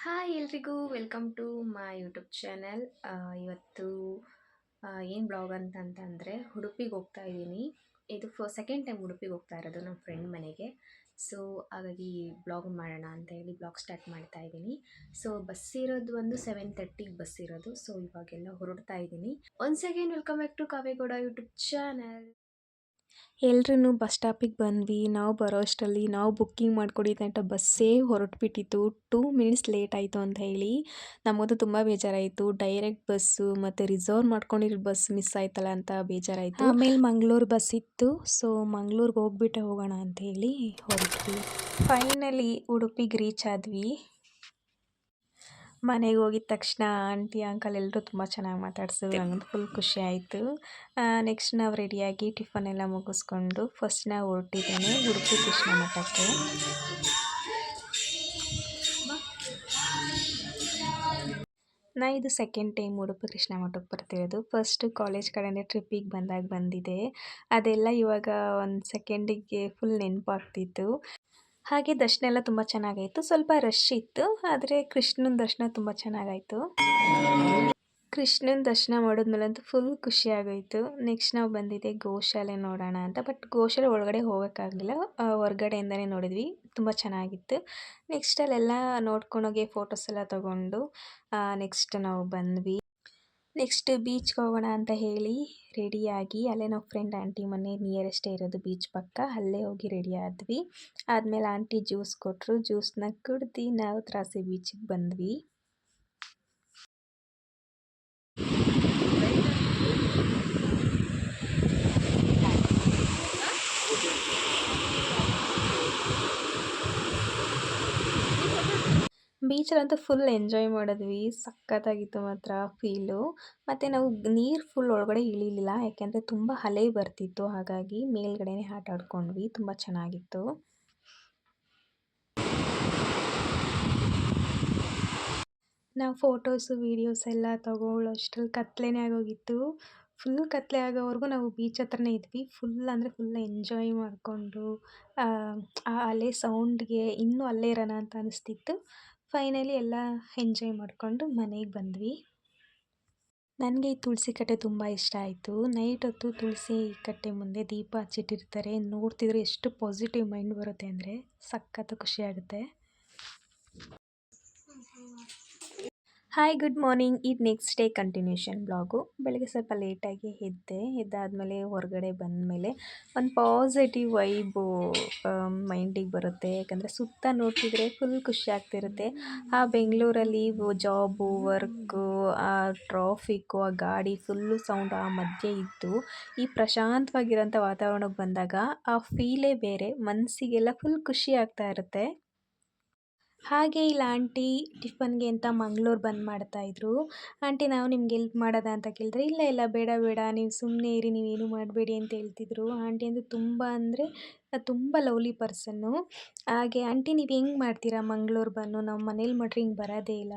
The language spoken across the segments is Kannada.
ಹಾಯ್ ಎಲ್ರಿಗೂ welcome to my YouTube channel. ಇವತ್ತು ಏನು ಬ್ಲಾಗ್ ಅಂತಂದರೆ ಉಡುಪಿಗೆ ಹೋಗ್ತಾ ಇದ್ದೀನಿ. ಇದು ಸೆಕೆಂಡ್ ಟೈಮ್ ಉಡುಪಿಗೆ ಹೋಗ್ತಾ ಇರೋದು ನಮ್ಮ ಫ್ರೆಂಡ್ ಮನೆಗೆ. ಸೊ ಹಾಗಾಗಿ ಬ್ಲಾಗ್ ಮಾಡೋಣ ಅಂತ ಹೇಳಿ ಬ್ಲಾಗ್ ಸ್ಟಾರ್ಟ್ ಮಾಡ್ತಾ ಇದ್ದೀನಿ. ಸೊ ಬಸ್ ಇರೋದು ಒಂದು 7:30ಗೆ ಬಸ್ ಇರೋದು. ಸೊ ಇವಾಗೆಲ್ಲ ಹೊರಡ್ತಾ ಇದ್ದೀನಿ. Once again welcome back to Kavegowda YouTube channel. ಎಲ್ರೂ ಬಸ್ ಸ್ಟಾಪಿಗೆ ಬಂದ್ವಿ. ನಾವು ಬರೋ ಅಷ್ಟರಲ್ಲಿ ನಾವು ಬುಕ್ಕಿಂಗ್ ಮಾಡ್ಕೊಂಡಿದ್ದೆ ಅಂತ ಬಸ್ಸೇ ಹೊರಟ್ಬಿಟ್ಟಿತ್ತು. 2 ಮಿನಿಟ್ಸ್ ಲೇಟ್ ಆಯಿತು ಅಂತ ಹೇಳಿ ನಮಗಂತೂ ತುಂಬ ಬೇಜಾರಾಯಿತು. ಡೈರೆಕ್ಟ್ ಬಸ್ಸು ಮತ್ತು ರಿಸರ್ವ್ ಮಾಡ್ಕೊಂಡಿರೋ ಬಸ್ ಮಿಸ್ ಆಯ್ತಲ್ಲ ಅಂತ ಬೇಜಾರಾಯಿತು. ಆಮೇಲೆ ಮಂಗಳೂರು ಬಸ್ ಇತ್ತು. ಸೊ ಮಂಗಳೂರಿಗೆ ಹೋಗ್ಬಿಟ್ಟೆ ಹೋಗೋಣ ಅಂತ ಹೇಳಿ ಹೊರಟ್ವಿ. ಫೈನಲಿ ಉಡುಪಿಗೆ ರೀಚ್ ಆದ್ವಿ. ಮನೆಗೆ ಹೋಗಿದ ತಕ್ಷಣ ಆಂಟಿ ಅಂಕಲ್ ಎಲ್ಲರೂ ತುಂಬ ಚೆನ್ನಾಗಿ ಮಾತಾಡ್ಸಿದ್ರು. ನಂಗಂತೂ ಫುಲ್ ಖುಷಿ ಆಯಿತು. ನೆಕ್ಸ್ಟ್ ನಾವು ರೆಡಿಯಾಗಿ ಟಿಫನ್ ಎಲ್ಲ ಮುಗಿಸ್ಕೊಂಡು ಫಸ್ಟ್ ನಾವು ಹೊರಟಿದ್ದೇನೆ ಉಡುಪಿ ಕೃಷ್ಣ ಮಠಕ್ಕೆ. ಇದು ಸೆಕೆಂಡ್ ಟೈಮ್ ಉಡುಪಿ ಕೃಷ್ಣ ಮಠಕ್ಕೆ ಬರ್ತಿರೋದು. ಫಸ್ಟು ಕಾಲೇಜ್ ಕಡೆಯಿಂದ ಟ್ರಿಪ್ಪಿಗೆ ಬಂದಾಗ ಬಂದಿದೆ. ಅದೆಲ್ಲ ಇವಾಗ ಒಂದು ಸೆಕೆಂಡಿಗೆ ಫುಲ್ ನೆನಪಾಗ್ತಿತ್ತು. ಹಾಗೆ ದರ್ಶನ ಎಲ್ಲ ತುಂಬ ಚೆನ್ನಾಗಾಯಿತು. ಸ್ವಲ್ಪ ರಶ್ ಇತ್ತು, ಆದರೆ ಕೃಷ್ಣನ ದರ್ಶನ ತುಂಬ ಚೆನ್ನಾಗಾಯಿತು. ಕೃಷ್ಣನ ದರ್ಶನ ಮಾಡಿದ್ಮೇಲಂತೂ ಫುಲ್ ಖುಷಿಯಾಗೋಯಿತು. ನೆಕ್ಸ್ಟ್ ನಾವು ಬಂದಿದ್ದೆ ಗೋಶಾಲೆ ನೋಡೋಣ ಅಂತ. ಬಟ್ ಗೋಶಾಲೆ ಒಳಗಡೆ ಹೋಗೋಕ್ಕಾಗಲಿಲ್ಲ, ಹೊರಗಡೆಯಿಂದನೇ ನೋಡಿದ್ವಿ. ತುಂಬ ಚೆನ್ನಾಗಿತ್ತು. ನೆಕ್ಸ್ಟ್ ಅಲ್ಲೆಲ್ಲ ನೋಡ್ಕೊಂಡೋಗಿ ಫೋಟೋಸ್ ಎಲ್ಲ ತೊಗೊಂಡು ನೆಕ್ಸ್ಟ್ ನಾವು ಬಂದ್ವಿ. ನೆಕ್ಸ್ಟ್ ಬೀಚ್ಗೆ ಹೋಗೋಣ ಅಂತ ಹೇಳಿ ರೆಡಿಯಾಗಿ ಅಲ್ಲೇ ನಾವು ಫ್ರೆಂಡ್ ಆಂಟಿ ಮನೆ ನಿಯರೆಸ್ಟೇ ಇರೋದು ಬೀಚ್ ಪಕ್ಕ, ಅಲ್ಲೇ ಹೋಗಿ ರೆಡಿ ಆದ್ವಿ. ಆದಮೇಲೆ ಆಂಟಿ ಜ್ಯೂಸ್ ಕೊಟ್ಟರು. ಜ್ಯೂಸನ್ನ ಕುಡ್ದು ನಾವು ತ್ರಾಸಿ ಬೀಚಿಗೆ ಬಂದ್ವಿ. ಬೀಚಲ್ಲಂತೂ ಫುಲ್ ಎಂಜಾಯ್ ಮಾಡಿದ್ವಿ. ಸಖತ್ತಾಗಿತ್ತು ಮಾತ್ರ ಫೀಲು. ಮತ್ತು ನಾವು ನೀರು ಫುಲ್ ಒಳಗಡೆ ಇಳಿಲಿಲ್ಲ, ಯಾಕೆಂದರೆ ತುಂಬ ಅಲೆ ಬರ್ತಿತ್ತು. ಹಾಗಾಗಿ ಮೇಲ್ಗಡೆನೇ ಆಟ ಆಡ್ಕೊಂಡ್ವಿ. ತುಂಬ ಚೆನ್ನಾಗಿತ್ತು. ನಾವು ಫೋಟೋಸು ವೀಡಿಯೋಸ್ ಎಲ್ಲ ತಗೊಳ್ಳೋಷ್ಟ್ರಲ್ಲಿ ಕತ್ಲೆನೇ ಆಗೋಗಿತ್ತು. ಫುಲ್ ಕತ್ಲೆ ಆಗೋವರೆಗೂ ನಾವು ಬೀಚ್ ಹತ್ರನೇ ಇದ್ವಿ. ಫುಲ್ ಅಂದರೆ ಫುಲ್ ಎಂಜಾಯ್ ಮಾಡಿಕೊಂಡು ಆ ಅಲೆ ಸೌಂಡ್ಗೆ ಇನ್ನೂ ಅಲ್ಲೇ ಇರೋಣ ಅಂತ ಅನಿಸ್ತಿತ್ತು. ಫೈನಲಿ ಎಲ್ಲ ಎಂಜಾಯ್ ಮಾಡಿಕೊಂಡು ಮನೆಗೆ ಬಂದ್ವಿ. ನನಗೆ ಈ ತುಳಸಿ ಕಟ್ಟೆ ತುಂಬ ಇಷ್ಟ ಆಯಿತು. ನೈಟ್ ಹೊತ್ತು ತುಳಸಿ ಕಟ್ಟೆ ಮುಂದೆ ದೀಪ ಹಚ್ಚಿಟ್ಟಿರ್ತಾರೆ. ನೋಡ್ತಿದ್ರೆ ಎಷ್ಟು ಪಾಸಿಟಿವ್ ಮೈಂಡ್ ಬರುತ್ತೆ ಅಂದರೆ ಸಖತ್ತು ಖುಷಿಯಾಗುತ್ತೆ. Hi good morning. ಇದು ನೆಕ್ಸ್ಟ್ ಡೇ ಕಂಟಿನ್ಯೂಷನ್ ಬ್ಲಾಗು. ಬೆಳಗ್ಗೆ ಸ್ವಲ್ಪ ಲೇಟಾಗಿ ಎದ್ದಾದಮೇಲೆ ಹೊರಗಡೆ ಬಂದಮೇಲೆ ಒಂದು ಪಾಸಿಟಿವ್ ವೈಬು ಮೈಂಡಿಗೆ ಬರುತ್ತೆ. ಯಾಕಂದರೆ ಸುತ್ತ ನೋಡ್ತಿದ್ರೆ ಫುಲ್ ಖುಷಿ ಆಗ್ತಿರುತ್ತೆ. ಆ ಬೆಂಗಳೂರಲ್ಲಿ ಜಾಬು, ವರ್ಕು, ಆ ಟ್ರಾಫಿಕ್ಕು, ಆ ಗಾಡಿ ಫುಲ್ಲು ಸೌಂಡ್ ಆ ಮಧ್ಯೆ ಇದ್ದು ಈ ಪ್ರಶಾಂತವಾಗಿರೋಂಥ ವಾತಾವರಣಕ್ಕೆ ಬಂದಾಗ ಆ ಫೀಲೇ ಬೇರೆ. ಮನಸ್ಸಿಗೆಲ್ಲ ಫುಲ್ ಖುಷಿ ಆಗ್ತಾ ಇರುತ್ತೆ. ಹಾಗೆ ಇಲ್ಲಿ ಆಂಟಿ ಟಿಫನ್ಗೆ ಅಂತ ಮಂಗಳೂರು ಬಂದ್ ಮಾಡ್ತಾಯಿದ್ರು. ಆಂಟಿ ನಾವು ನಿಮ್ಗೆ ಎಲ್ಪ್ ಮಾಡೋದಾ ಅಂತ ಕೇಳಿದ್ರೆ, ಇಲ್ಲ ಬೇಡ ನೀವು ಸುಮ್ಮನೆ ಇರಿ, ನೀವೇನು ಮಾಡಬೇಡಿ ಅಂತ ಹೇಳ್ತಿದ್ರು. ಆಂಟಿ ಅಂದರೆ ತುಂಬ ಲವ್ಲಿ ಪರ್ಸನ್ನು. ಹಾಗೆ ಆಂಟಿ ನೀವು ಹೆಂಗೆ ಮಾಡ್ತೀರಾ ಮಂಗಳೂರು ಬನ್ನು, ನಾವು ಮನೇಲಿ ಮಾಡ್ರೆ ಹಿಂಗೆ ಬರೋದೇ ಇಲ್ಲ,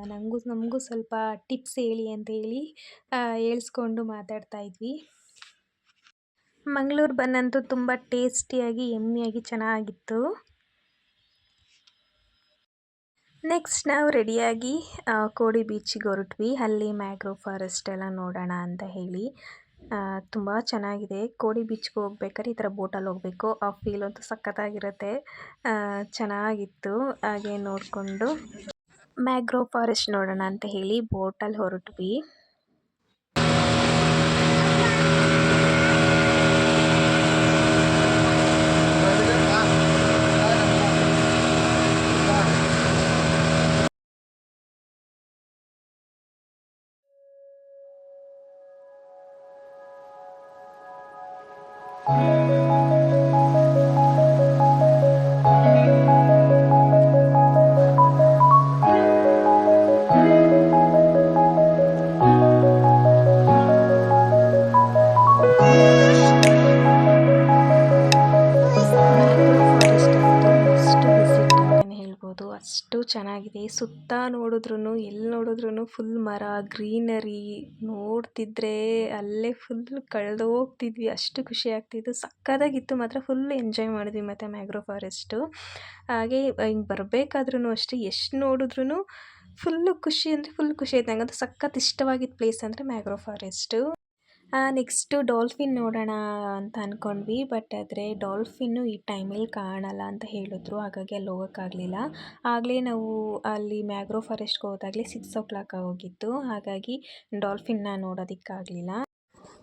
ನಮಗೂ ಸ್ವಲ್ಪ ಟಿಪ್ಸ್ ಹೇಳಿ ಅಂತ ಹೇಳಿ ಹೇಳ್ಸ್ಕೊಂಡು ಮಾತಾಡ್ತಾಯಿದ್ವಿ. ಮಂಗಳೂರು ಬನ್ನಂತೂ ತುಂಬ ಟೇಸ್ಟಿಯಾಗಿ ಯಮ್ಮಿಯಾಗಿ ಚೆನ್ನಾಗಿತ್ತು. ನೆಕ್ಸ್ಟ್ ನಾವು ರೆಡಿಯಾಗಿ ಕೋಡಿ ಬೀಚಿಗೆ ಹೊರಟ್ವಿ. ಅಲ್ಲಿ ಮ್ಯಾಂಗ್ರೋವ್ ಫಾರೆಸ್ಟ್ ಎಲ್ಲ ನೋಡೋಣ ಅಂತ ಹೇಳಿ. ತುಂಬ ಚೆನ್ನಾಗಿದೆ. ಕೋಡಿ ಬೀಚ್ಗೆ ಹೋಗ್ಬೇಕಾದ್ರೆ ಈ ಥರ ಬೋಟಲ್ಲಿ ಹೋಗಬೇಕು. ಆ ಫೀಲ್ ಅಂತೂ ಸಖತ್ತಾಗಿರುತ್ತೆ. ಚೆನ್ನಾಗಿತ್ತು. ಹಾಗೆ ನೋಡಿಕೊಂಡು ಮ್ಯಾಂಗ್ರೋವ್ ಫಾರೆಸ್ಟ್ ನೋಡೋಣ ಅಂತ ಹೇಳಿ ಬೋಟಲ್ಲಿ ಹೊರಟ್ವಿ. ಅಷ್ಟು ಚೆನ್ನಾಗಿದೆ. ಸುತ್ತ ನೋಡಿದ್ರೂ ಎಲ್ಲಿ ನೋಡಿದ್ರೂ ಫುಲ್ ಮರ, ಗ್ರೀನರಿ ನೋಡ್ತಿದ್ರೆ ಅಲ್ಲೇ ಫುಲ್ ಕಳೆದೋಗ್ತಿದ್ವಿ. ಅಷ್ಟು ಖುಷಿ ಆಗ್ತಿತ್ತು. ಸಕ್ಕತ್ತಾಗಿತ್ತು ಮಾತ್ರ. ಫುಲ್ ಎಂಜಾಯ್ ಮಾಡಿದ್ವಿ ಮತ್ತು ಮ್ಯಾಂಗ್ರೋವ್ ಫಾರೆಸ್ಟು. ಹಾಗೆ ಹಿಂಗೆ ಬರಬೇಕಾದ್ರೂ ಅಷ್ಟೇ ಎಷ್ಟು ನೋಡಿದ್ರೂ ಫುಲ್ಲು ಖುಷಿ ಅಂದರೆ ಫುಲ್ ಖುಷಿ ಆಯ್ತು ನಂಗಂತೂ ಸಖತ್ ಇಷ್ಟವಾಗಿದ್ದ ಪ್ಲೇಸ್ ಅಂದರೆ ಮ್ಯಾಂಗ್ರೋವ್ ಫಾರೆಸ್ಟು. ನೆಕ್ಸ್ಟು ಡಾಲ್ಫಿನ್ ನೋಡೋಣ ಅಂತ ಅಂದ್ಕೊಂಡ್ವಿ. ಬಟ್ ಆದರೆ ಡಾಲ್ಫಿನ್ನು ಈ ಟೈಮಲ್ಲಿ ಕಾಣಲ್ಲ ಅಂತ ಹೇಳಿದ್ರು. ಹಾಗಾಗಿ ಅಲ್ಲಿ ಹೋಗೋಕ್ಕಾಗಲಿಲ್ಲ. ಆಗಲೇ ನಾವು ಅಲ್ಲಿ ಮ್ಯಾಂಗ್ರೋವ್ ಫಾರೆಸ್ಟ್ಗೆ ಹೋದಾಗಲೇ 6 ಆಗೋಗಿತ್ತು. ಹಾಗಾಗಿ ಡಾಲ್ಫಿನ್ನ ನೋಡೋದಕ್ಕಾಗಲಿಲ್ಲ.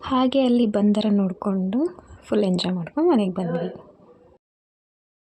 ಹಾಗೆ ಅಲ್ಲಿ ಬಂದರ ನೋಡಿಕೊಂಡು ಫುಲ್ ಎಂಜಾಯ್ ಮಾಡ್ಕೊಂಡು ಮನೆಗೆ ಬಂದ್ವಿ.